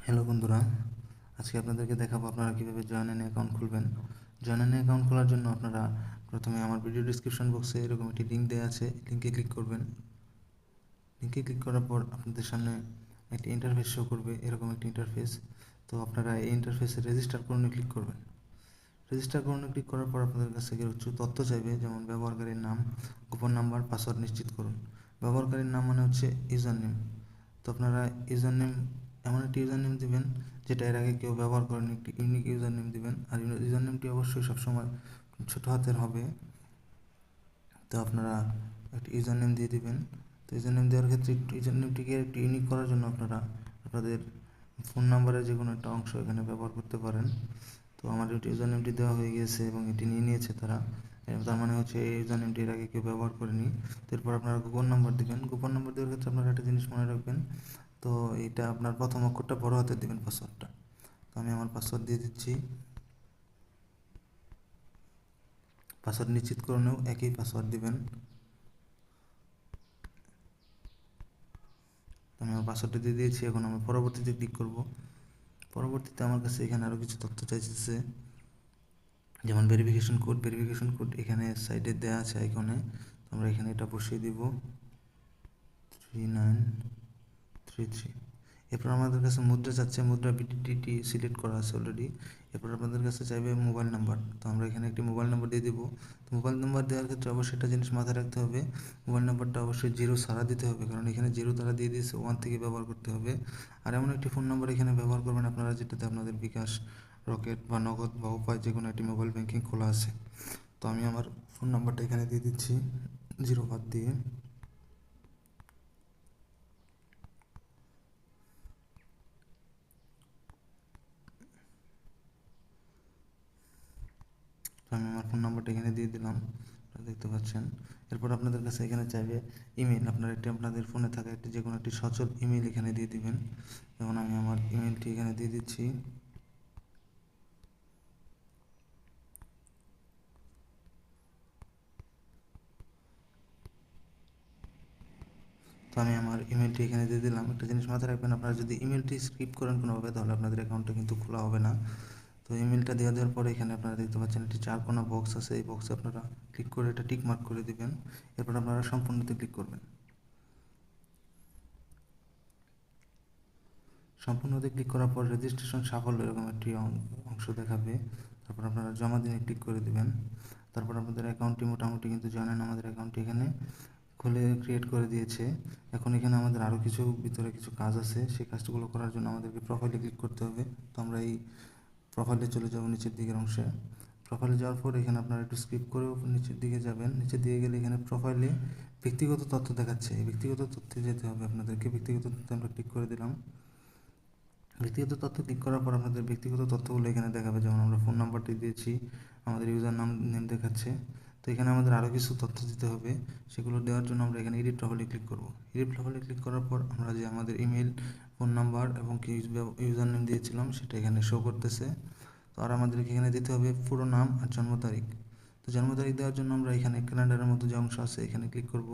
Hello বন্ধুরা, আজকে আপনাদেরকে দেখাবো আপনারা কীভাবে জয়েন অ্যাকাউন্ট খুলবেন। জয়েন অ্যাকাউন্ট খোলার জন্য আপনারা প্রথমে আমার ভিডিও ডিসক্রিপশন বক্সে এরকম একটি লিঙ্ক দেওয়া আছে, লিঙ্কে ক্লিক করবেন। লিঙ্কে ক্লিক করার পর আপনাদের সামনে একটি ইন্টারফেস শো করবে, এরকম একটি ইন্টারফেস। তো আপনারা এই ইন্টারফেসে রেজিস্টার করুন ক্লিক করবেন। রেজিস্টার করুন ক্লিক করার পর আপনাদের কাছ থেকে কিছু তথ্য চাইবে, যেমন ব্যবহারকারীর নাম, গোপন নাম্বার, পাসওয়ার্ড নিশ্চিত করুন। ব্যবহারকারীর নাম মানে হচ্ছে ইউজার নেম। তো আপনারা ইউজার নেম এমন একটি ইউজার নেম দেবেন যেটা এর আগে কেউ ব্যবহার করেন, একটি ইউনিক ইউজার নেম দেবেন। আর ইউজার নেমটি অবশ্যই সবসময় ছোটো হাতের হবে। তো আপনারা একটি ইউজার নেম দিয়ে দেবেন। তো ইউজার নেম দেওয়ার ক্ষেত্রে একটু ইউজার নেমটিকে একটু ইউনিক করার জন্য আপনারা আপনাদের ফোন নাম্বারের যে কোনো একটা অংশ এখানে ব্যবহার করতে পারেন। তো আমার ইউজার নেমটি দেওয়া হয়ে গিয়েছে এবং এটি নিয়ে নিয়েছে তারা, তার মানে হচ্ছে এই ইউজার নেমটি এর আগে কেউ ব্যবহার করেনি। এরপর আপনারা গোপন নাম্বার দেবেন। গোপন নাম্বার দেওয়ার ক্ষেত্রে আপনারা একটা জিনিস মনে রাখবেন, তো এটা আপনার প্রথম অক্ষরটা বড় হাতে দেবেন পাসওয়ার্ডটা। তো আমি আমার পাসওয়ার্ড দিয়ে দিচ্ছি। পাসওয়ার্ড নিশ্চিত করণেও একই পাসওয়ার্ড দিবেন। আমি আমার পাসওয়ার্ডটা দিয়ে দিয়েছি, এখন আমি পরবর্তীতে ক্লিক করব। পরবর্তীতে আমার কাছে এখানে আরও কিছু তথ্য চাইছে, যেমন ভেরিফিকেশন কোড এখানে সাইডে দেওয়া আছে আইকনে। আমরা এখানে এটা বসিয়ে দিব 3933। এরপর আমাদের কাছে মুদ্রা চাচ্ছে, মুদ্রা বিটিটি সিলেক্ট করা আছে অলরেডি। এরপর আপনাদের কাছে চাইবে মোবাইল নাম্বার, তো আমরা এখানে একটি মোবাইল নাম্বার দিয়ে দেবো। তো মোবাইল নাম্বার দেওয়ার ক্ষেত্রে অবশ্যই একটা জিনিস মাথায় রাখতে হবে, মোবাইল নাম্বারটা অবশ্যই জিরো ছাড়া দিতে হবে, কারণ এখানে জিরো তারা দিয়ে দিয়েছে, 1 থেকে ব্যবহার করতে হবে। আর এমন একটি ফোন নাম্বার এখানে ব্যবহার করবেন আপনারা যেটাতে আপনাদের বিকাশ, রকেট বা নগদ বা উপায় যে কোনো একটি মোবাইল ব্যাঙ্কিং খোলা আছে। তো আমি আমার ফোন নাম্বারটা এখানে দিয়ে দিচ্ছি জিরো বাদ দিয়ে। তো আমি আমার ফোন নাম্বারটা এখানে দিয়ে দিলাম, দেখতে পাচ্ছেন। এরপর আপনাদের কাছে এখানে চাইবে ইমেল, আপনারা একটি আপনাদের ফোনে থাকা একটি যে কোনো একটি সচল ইমেল এখানে দিয়ে দিবেন। যেমন আমি আমার ইমেলটি এখানে দিয়ে দিচ্ছি। তো আমি আমার ইমেলটি এখানে দিয়ে দিলাম। একটা জিনিস মাথায় রাখবেন, আপনারা যদি ইমেলটি স্কিপ করেন কোনোভাবে, তাহলে আপনাদের অ্যাকাউন্টটা কিন্তু খোলা হবে না। তো ইমেলটা দেওয়ার পরে এখানে আপনারা দেখতে পাচ্ছেন একটি চারকোনা বক্স আছে, এই বক্সে আপনারা ক্লিক করে এটা টিক মার্ক করে দিবেন। এরপর আপনারা সম্পূর্ণতে ক্লিক করবেন। সম্পূর্ণতে ক্লিক করার পর রেজিস্ট্রেশন সাফল্য এরকম একটি অংশ দেখাবে। তারপর আপনারা জমা দিনে ক্লিক করে দেবেন। তারপর আপনাদের অ্যাকাউন্টটি মোটামুটি কিন্তু জানেন, আমাদের অ্যাকাউন্টটি এখানে খুলে ক্রিয়েট করে দিয়েছে। এখন এখানে আমাদের আরও কিছু ভিতরে কিছু কাজ আছে, সেই কাজগুলো করার জন্য আমাদেরকে প্রোফাইলে ক্লিক করতে হবে। তো আমরা এই প্রোফাইলে চলে যাব নিচের দিকের অংশে। প্রোফাইলে যাওয়ার পর এখানে আপনারা একটু স্কিপ করে নিচের দিকে যাবেন। নিচের দিকে গেলে এখানে প্রোফাইলে ব্যক্তিগত তথ্য দেখাচ্ছে, এই ব্যক্তিগত তথ্যে যেতে হবে আপনাদেরকে। ব্যক্তিগত তথ্যে আমরা ক্লিক করে দিলাম। ব্যক্তিগত তথ্য ক্লিক করার পর আপনাদের ব্যক্তিগত তথ্যগুলো এখানে দেখাবে, যেমন আমরা ফোন নাম্বারটি দিয়েছি, আমাদের ইউজার নেম দেখাচ্ছে। তো এখানে আমাদের আরও কিছু তথ্য দিতে হবে, সেগুলো দেওয়ার জন্য আমরা এখানে এডিট প্রোফাইলে ক্লিক করব। এডিট প্রোফাইলে ক্লিক করার পর আমরা যে আমাদের ইমেল, ফোন নাম্বার এবং কি ইউজার নেম দিয়েছিলাম সেটা এখানে শো করতেছে। তো আর আমাদেরকে এখানে দিতে হবে পুরো নাম আর জন্ম তারিখ। তো জন্ম তারিখ দেওয়ার জন্য আমরা এখানে ক্যালেন্ডারের মতো যে অংশ আছে এখানে ক্লিক করব।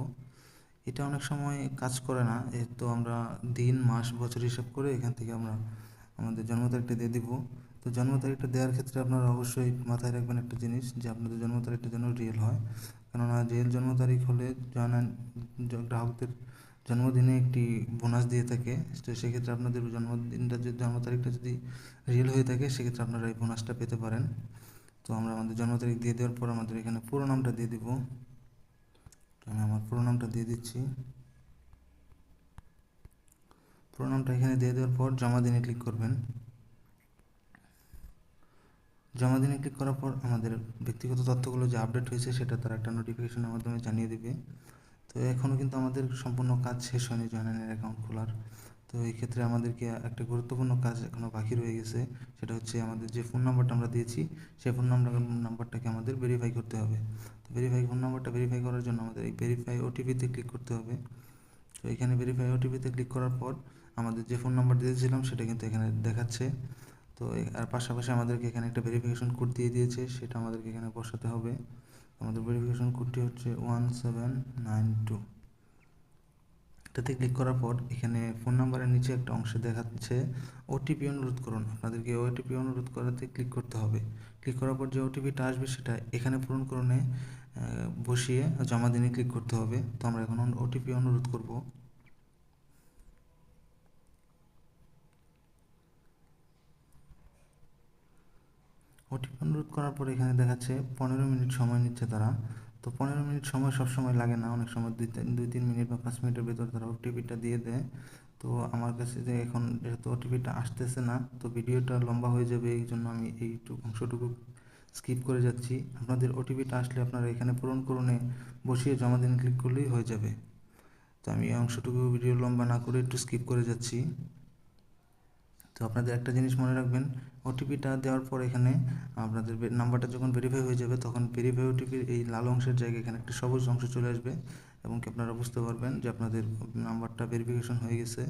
এটা অনেক সময় কাজ করে না, তো আমরা দিন, মাস, বছর হিসাব করে এখান থেকে আমরা আমাদের জন্ম তারিখটা দিয়ে দিব। তো জন্ম তারিখটা দেওয়ার ক্ষেত্রে আপনারা অবশ্যই মাথায় রাখবেন একটা জিনিস, যে আপনাদের জন্ম তারিখটা যেন রিয়েল হয়। কেননা রিয়েল জন্ম তারিখ হলে জানেন গ্রাহকদের জন্মদিনে একটি বোনাস দিয়ে থাকে। তো সেক্ষেত্রে আপনাদের জন্মদিনটা, যদি জন্ম তারিখটা যদি রিয়েল হয়ে থাকে, সেক্ষেত্রে আপনারা এই বোনাসটা পেতে পারেন। তো আমরা আমাদের জন্ম তারিখ দিয়ে দেওয়ার পর আমাদের এখানে পুরো নামটা দিয়ে দিব। তো আমি আমার পুরো নামটা দিয়ে দিচ্ছি। পুরো নামটা এখানে দিয়ে দেওয়ার পর জমা দিনে ক্লিক করবেন। জমা দিনে ক্লিক করার পর আমাদের ব্যক্তিগত তথ্যগুলো যে আপডেট হয়েছে সেটা তারা একটা নোটিফিকেশনের মাধ্যমে জানিয়ে দেবে। তো এখনও কিন্তু আমাদের সম্পূর্ণ কাজ শেষ হয়নি জয়েনের অ্যাকাউন্ট খোলার। তো এই ক্ষেত্রে আমাদেরকে একটা গুরুত্বপূর্ণ কাজ এখনও বাকি রয়ে গেছে, সেটা হচ্ছে আমাদের যে ফোন নাম্বারটা আমরা দিয়েছি সেই ফোন নাম্বারটাকে আমাদের ভেরিফাই করতে হবে। তো ফোন নাম্বারটা ভেরিফাই করার জন্য আমাদের এই ভেরিফাই ওটিপিতে ক্লিক করতে হবে। তো এখানে ভেরিফাই ওটিপিতে ক্লিক করার পর আমাদের যে ফোন নাম্বার দিয়েছিলাম সেটা কিন্তু এখানে দেখাচ্ছে। তো আর পাশাপাশি আমাদেরকে এখানে একটা ভেরিফিকেশন কোড দিয়ে দিয়েছে, সেটা আমাদেরকে এখানে বসাতে হবে। আমাদের ভেরিফিকেশন কোডটি হচ্ছে 1792। একটা এটাতে ক্লিক করার পর এখানে ফোন নাম্বারের নিচে একটা অংশে দেখাচ্ছে ওটিপি অনুরোধ করুন। আপনাদেরকে ওটিপি অনুরোধ করাতে ক্লিক করতে হবে। ক্লিক করার পর যে ওটিপিটা আসবে সেটা এখানে পূরণ করে বসিয়ে জমা দিনে ক্লিক করতে হবে। তো আমরা এখন ওটিপি অনুরোধ করব। ওটিপি অনুরোধ করার পর এখানে দেখাচ্ছে 15 মিনিট সময় নিচ্ছে তারা। তো 15 মিনিট সময় সব সময় লাগে না, অনেক সময় 2-3 মিনিট বা 5 মিনিটের ভেতর তারা ওটিপিটা দিয়ে দেয়। তো আমার কাছে যে এখন যেহেতু ওটিপিটা আসতেছে না, তো ভিডিওটা লম্বা হয়ে যাবে, এই জন্য আমি এইটুকু অংশটুকু স্কিপ করে যাচ্ছি। আপনাদের ওটিপিটা আসলে আপনারা এখানে পূরণ করুন, বসিয়ে জমা দিন ক্লিক করলেই হয়ে যাবে। তো আমি এই অংশটুকু ভিডিও লম্বা না করে একটু স্কিপ করে যাচ্ছি। তো আপনাদের একটা জিনিস মনে রাখবেন, ওটিপিটা দেওয়ার পর এখানে আপনাদের নাম্বারটা যখন ভেরিফাই হয়ে যাবে তখন ভেরিফাই ওটিপির এই লাল অংশের জায়গায় এখানে একটা সবুজ অংশ চলে আসবে এবং কি আপনারা বুঝতে পারবেন যে আপনাদের নাম্বারটা ভেরিফিকেশন হয়ে গেছে।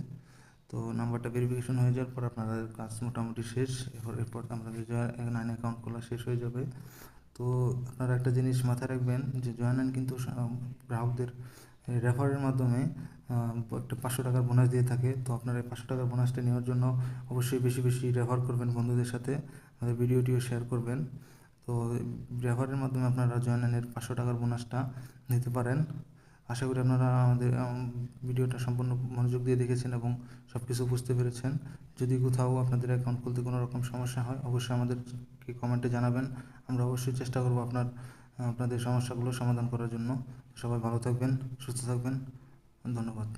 তো নাম্বারটা ভেরিফিকেশন হয়ে যাওয়ার পর আপনাদের কাজ মোটামুটি শেষ। এরপর আপনাদের জয়েন অ্যাকাউন্ট খোলা শেষ হয়ে যাবে। তো আপনারা একটা জিনিস মাথায় রাখবেন যে জয়েন কিন্তু গ্রাহকদের রেফারের মাধ্যমে একটা 500 টাকার বোনাস দিয়ে থাকে। তো আপনারা এই 500 টাকার বোনাসটা নেওয়ার জন্য অবশ্যই বেশি বেশি রেফার করবেন বন্ধুদের সাথে, আমাদের ভিডিওটিও শেয়ার করবেন। তো রেফারের মাধ্যমে আপনারা জয়েনের 500 টাকার বোনাসটা নিতে পারেন। আশা করি আপনারা আমাদের ভিডিওটা সম্পূর্ণ মনোযোগ দিয়ে দেখেছেন এবং সব কিছু বুঝতে পেরেছেন। যদি কোথাও আপনাদের অ্যাকাউন্ট খুলতে কোনো রকম সমস্যা হয় অবশ্যই আমাদেরকে কমেন্টে জানাবেন। আমরা অবশ্যই চেষ্টা করব আপনাদের সমস্যাগুলো সমাধান করার জন্য। সবাই ভালো থাকবেন, সুস্থ থাকবেন, ধন্যবাদ।